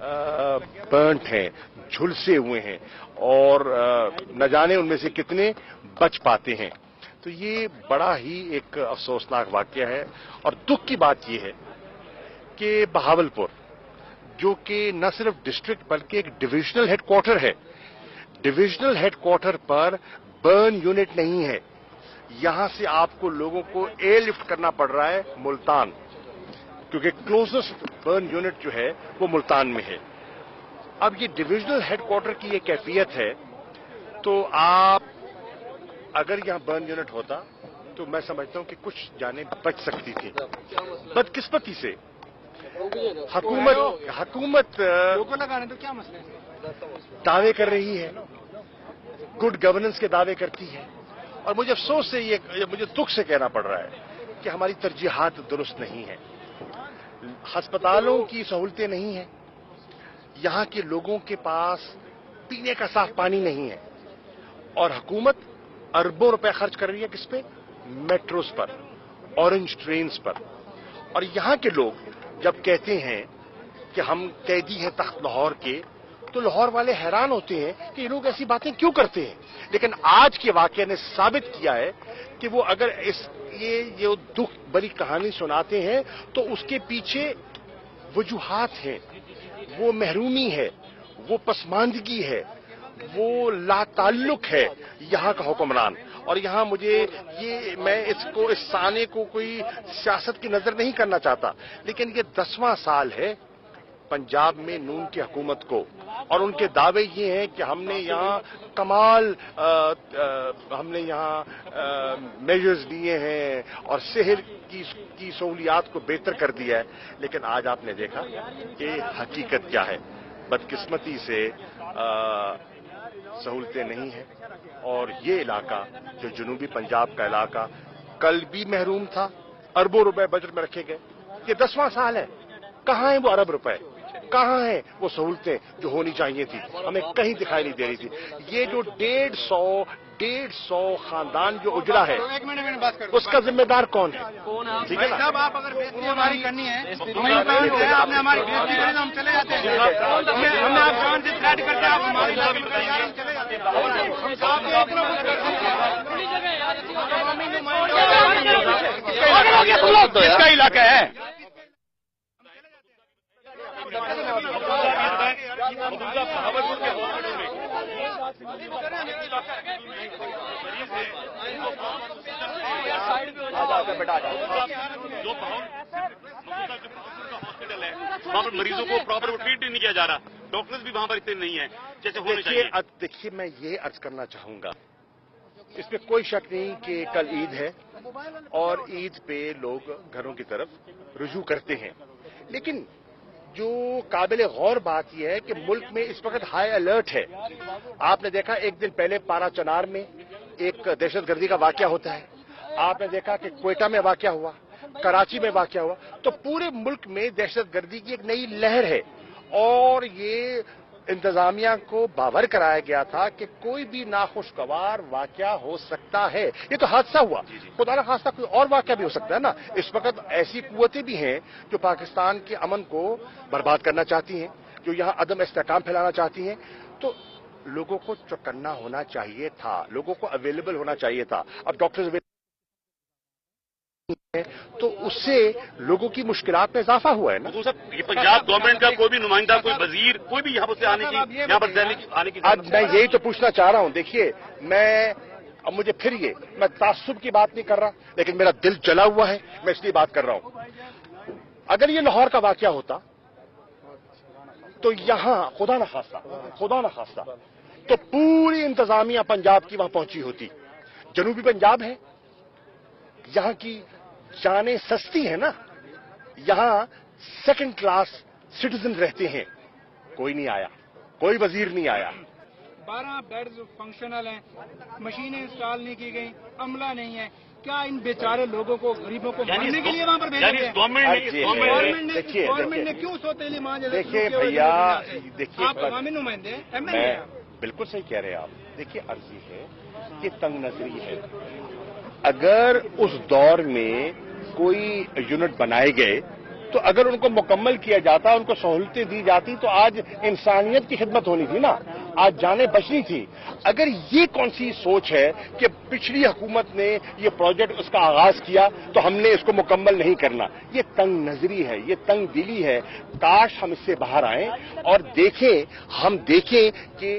Burnt हैं, झुलसे हुए हैं और न जाने उनमें से कितने बच पाते हैं। तो ये बड़ा ही एक अफसोसनाक वाकया है और दुख की बात यह है कि बहावलपुर, जो कि न सिर्फ डिस्ट्रिक्ट बल्कि एक डिविजनल हेडक्वार्टर है, डिविजनल हेडक्वार्टर पर बर्न यूनिट नहीं है। यहां से आपको लोगों को एयरलिफ्ट करना पड़ रहा है मुल्तान, क्योंकि क्लोजेस्ट बर्न यूनिट जो है वो मुल्तान में है। अब ये डिविजनल हेडक्वार्टर की ये कैफियत है, तो आप अगर यहां बर्न यूनिट होता तो मैं समझता हूं कि कुछ जानें बच सकती थी। बदकिस्मती से हुकूमत लोगों लगाने तो क्या मसला है, दावे कर रही है, गुड गवर्नेंस के दावे करती है, और मुझे अफसोस से मुझे दुख से कहना पड़ रहा है कि हमारी तरजीहात दुरुस्त नहीं है। अस्पतालों की सहूलतें नहीं हैं, यहां के लोगों के पास पीने का साफ पानी नहीं है, और हुकूमत अरबों रुपए खर्च कर रही है किस पे? मेट्रोस पर, ऑरेंज ट्रेन्स पर। और यहां के लोग जब कहते हैं कि हम कैदी हैं तख्त लाहौर के, तो लाहौर वाले हैरान होते हैं कि ये लोग ऐसी बातें क्यों करते हैं। लेकिन आज के वाकये ने साबित किया है कि वो अगर ये दुख भरी कहानी सुनाते हैं तो उसके पीछे वजूहात हैं, वो महरूमी है, वो पसमानदगी है, वो लाताल्लुक है यहां का हुक्मरान। और यहां मैं इस साने को कोई सियासत की नजर नहीं करना चाहता, लेकिन ये 10वां साल है पंजाब में नून की हुकूमत को, और उनके दावे ये हैं कि हमने यहां कमाल हमने यहां मेजर्स लिए हैं और शहर की सहूलियात को बेहतर कर दिया है। लेकिन आज आपने देखा कि हकीकत क्या है। बदकिस्मती से सहूलतें नहीं हैं, और ये इलाका जो जनूबी पंजाब का इलाका कल भी महरूम था, अरबों रुपए बजट में रखे गए। ये 10वां साल है, कहां है वो अरब रुपए, कहां है वो सहूलतें जो होनी चाहिए थी, हमें कहीं दिखाई नहीं दे रही थी। ये जो 150 खानदान जो उजड़ा है, उसका जिम्मेदार कौन है? ठीक है ना? आप अगर बेइज्जती हमारी करनी है, आपने हमारी बेइज्जती करी तो हम चले जाते हैं। हमने आप जान से थ्रेट करते हैं, आप हमारी हम चले जाते हैं। किसका इलाका है? वहाँ पर मरीजों को प्रॉपर ट्रीट नहीं किया जा रहा, डॉक्टर्स भी वहाँ पर इतने नहीं है जैसे होने चाहिए। देखिए, मैं ये अर्ज करना चाहूंगा, इसमें कोई शक नहीं कि कल ईद है और ईद पे लोग घरों की तरफ रुजू करते हैं, लेकिन जो काबिल गौर बात यह है कि मुल्क में इस वक्त हाई अलर्ट है। आपने देखा एक दिन पहले पारा चनार में एक दहशतगर्दी का वाकया होता है, आपने देखा कि क्वेटा में वाकया हुआ, कराची में वाकया हुआ। तो पूरे मुल्क में दहशतगर्दी की एक नई लहर है, और ये इंतजामिया को बावर कराया गया था कि कोई भी नाखुशगवार वाकया हो सकता है। ये तो हादसा हुआ, खुदा न खास्ता कोई और वाकया भी हो सकता है ना। इस वक्त ऐसी कुव्वतें भी हैं जो पाकिस्तान के अमन को बर्बाद करना चाहती हैं, जो यहां अदम इस्तेहकाम फैलाना चाहती हैं। तो लोगों को चौकन्ना होना चाहिए था, लोगों को अवेलेबल होना चाहिए था। अब डॉक्टर्स तो उससे लोगों की मुश्किलात में इजाफा हुआ है ना। तो सर, ये पंजाब गवर्नमेंट का कोई भी नुमाइंदा, कोई वजीर, कोई भी यहाँ से आने की अब मैं यही तो पूछना चाह रहा हूं। देखिए, अब मुझे फिर मैं तासुब की बात नहीं कर रहा, लेकिन मेरा दिल जला हुआ है, मैं इसलिए बात कर रहा हूं। अगर ये लाहौर का वाकया होता तो यहां खुदा न खास्ता तो पूरी इंतजामिया पंजाब की वहां पहुंची होती। जनूबी पंजाब है, यहां की जानें सस्ती है ना, यहां सेकंड क्लास सिटीजन रहते हैं। कोई नहीं आया, कोई वजीर नहीं आया। 12 बेड्स फंक्शनल हैं, मशीनें इंस्टॉल नहीं की गई, अमला नहीं है। क्या इन बेचारे लोगों को, गरीबों को मारने के लिए वहां पर भेजा गया? गवर्नमेंट ने क्यों सौतेली मांझ? देखिए भैया, देखिए, आप अवामी नुमाइंदे एमएलए हैं। बिल्कुल सही कह रहे हैं आप। देखिए, अर्जी है कि तंग नजरी है। अगर उस दौर में कोई यूनिट बनाए गए تو اگر ان کو مکمل کیا جاتا، ان کو سہولتیں دی جاتی تو آج انسانیت کی خدمت ہونی تھی نا، آج جانیں بچنی تھی۔ اگر یہ کون سی سوچ ہے کہ پچھلی حکومت نے یہ پروجیکٹ اس کا آغاز کیا تو ہم نے اس کو مکمل نہیں کرنا، یہ تنگ نظری ہے، یہ تنگ دلی ہے۔ کاش ہم اس سے باہر آئیں اور ہم دیکھیں کہ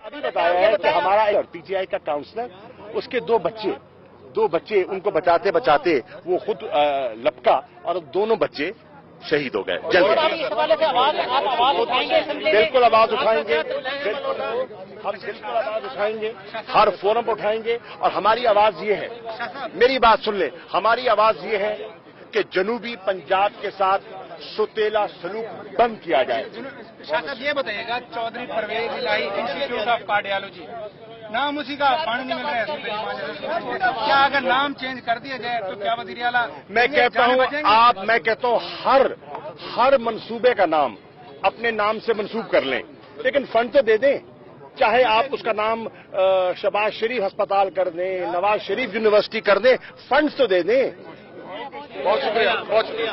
ابھی بتایا ہے کہ ہمارا پی ٹی آئی کا کاؤنسلر، اس کے دو بچے ان کو بچاتے وہ خود لپکا اور دونوں بچے شہید ہو گئے جلد۔ بالکل آواز اٹھائیں گے، ہم بالکل آواز اٹھائیں گے، ہر فورم پر اٹھائیں گے، اور ہماری آواز یہ ہے، میری بات سن لیں، ہماری آواز یہ ہے کہ جنوبی پنجاب کے ساتھ سوتیلا سلوک بند کیا جائے۔ شاہ صاحب یہ بتائیے گا، چودھری پرویز الہی انسٹیٹیوٹ آف کارڈیالوجی، نام اسی کا فنڈ نہیں مل رہا ہے، کیا اگر نام چینج کر دیا جائے تو کیا وزیر اعلیٰ؟ میں کہتا ہوں ہر منصوبے کا نام اپنے نام سے منسوب کر لیں، لیکن فنڈ تو دے دیں۔ چاہے آپ اس کا نام شہباز شریف ہسپتال کر دیں، نواز شریف یونیورسٹی کر دیں، فنڈز تو دے دیں۔ بہت شکریہ، بہت شکریہ۔